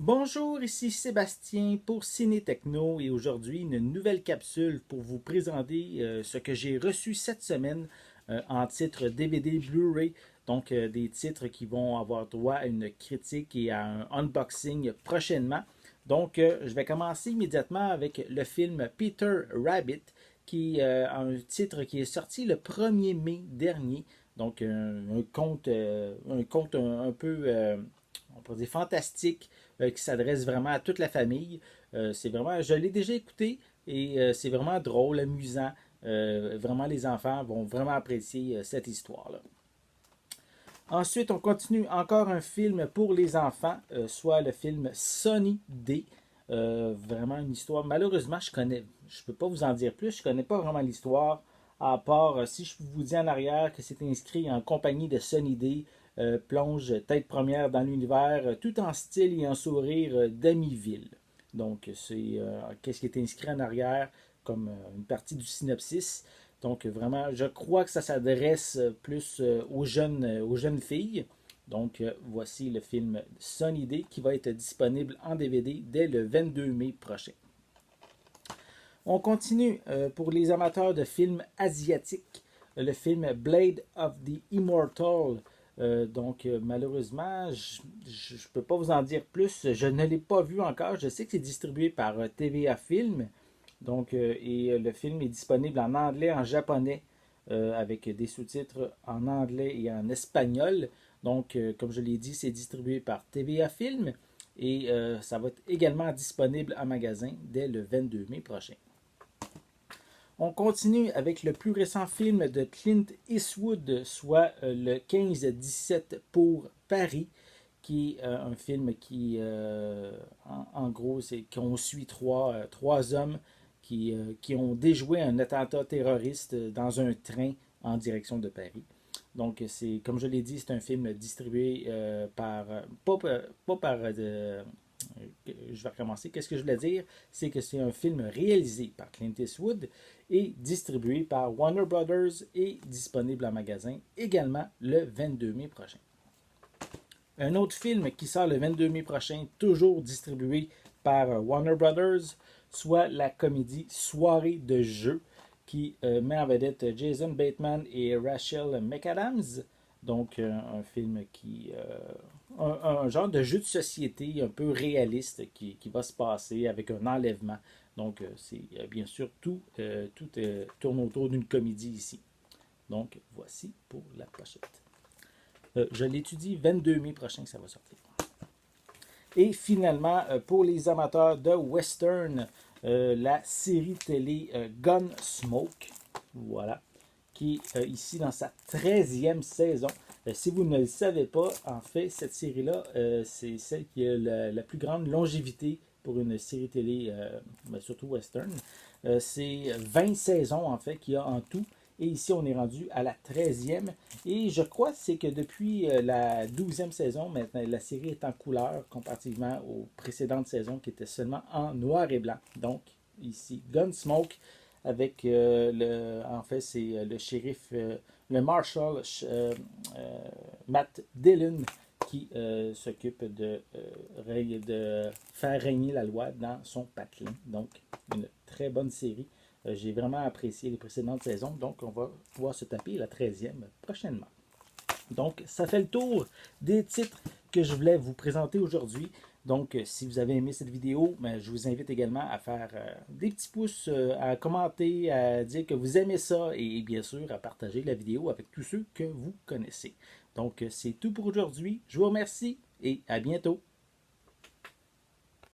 Bonjour, ici Sébastien pour Ciné Techno et aujourd'hui une nouvelle capsule pour vous présenter ce que j'ai reçu cette semaine en titre DVD Blu-ray. Donc des titres qui vont avoir droit à une critique et à un unboxing prochainement. Donc je vais commencer immédiatement avec le film Peter Rabbit qui a un titre qui est sorti le 1er mai dernier. Donc un conte un peu on pourrait dire fantastique qui s'adresse vraiment à toute la famille. C'est vraiment, je l'ai déjà écouté et c'est vraiment drôle, amusant. Vraiment, les enfants vont vraiment apprécier cette histoire-là. Ensuite, on continue encore un film pour les enfants, soit le film Sunny Day. Vraiment une histoire. Malheureusement, je peux pas vous en dire plus. Je connais pas vraiment l'histoire. À part si je vous dis en arrière que c'est inscrit en compagnie de Sunny Day, plonge tête première dans l'univers, tout en style et en sourire d'Amityville. Donc, c'est qu'est-ce qui est inscrit en arrière comme une partie du synopsis. Donc, vraiment, je crois que ça s'adresse plus aux jeunes filles. Donc, voici le film Sunny Day qui va être disponible en DVD dès le 22 mai prochain. On continue pour les amateurs de films asiatiques. Le film Blade of the Immortal. Malheureusement, je ne peux pas vous en dire plus. Je ne l'ai pas vu encore. Je sais que c'est distribué par TVA Film. Le film est disponible en anglais, en japonais, avec des sous-titres en anglais et en espagnol. Comme je l'ai dit, c'est distribué par TVA Film et ça va être également disponible en magasin dès le 22 mai prochain. On continue avec le plus récent film de Clint Eastwood, soit le 15-17 pour Paris, qui est un film qui, en gros, c'est qu'on suit trois hommes qui ont déjoué un attentat terroriste dans un train en direction de Paris. Donc, c'est, comme je l'ai dit, c'est un film distribué pas par je vais recommencer. Qu'est-ce que je voulais dire? C'est que c'est un film réalisé par Clint Eastwood et distribué par Warner Brothers et disponible en magasin également le 22 mai prochain. Un autre film qui sort le 22 mai prochain, toujours distribué par Warner Brothers, soit la comédie Soirée de jeu, qui met en vedette Jason Bateman et Rachel McAdams. Donc, un film un genre de jeu de société un peu réaliste qui va se passer avec un enlèvement. Donc, c'est bien sûr tout tourne autour d'une comédie ici. Donc, voici pour la pochette. Je l'étudie 22 mai prochain que ça va sortir. Et finalement, pour les amateurs de western, la série télé Gunsmoke, voilà, qui est ici dans sa 13e saison. Si vous ne le savez pas, en fait, cette série-là, c'est celle qui a la plus grande longévité pour une série télé, surtout western. C'est 20 saisons, en fait, qu'il y a en tout. Et ici, on est rendu à la 13e. Et je crois que c'est que depuis la 12e saison, maintenant, la série est en couleur comparativement aux précédentes saisons qui étaient seulement en noir et blanc. Donc, ici, Gunsmoke, avec en fait, c'est le shérif, le marshal Matt Dillon qui s'occupe de faire régner la loi dans son patelin. Donc, une très bonne série. J'ai vraiment apprécié les précédentes saisons, donc on va pouvoir se taper la 13e prochainement. Donc, ça fait le tour des titres que je voulais vous présenter aujourd'hui. Donc, si vous avez aimé cette vidéo, je vous invite également à faire des petits pouces, à commenter, à dire que vous aimez ça et bien sûr à partager la vidéo avec tous ceux que vous connaissez. Donc, c'est tout pour aujourd'hui. Je vous remercie et à bientôt.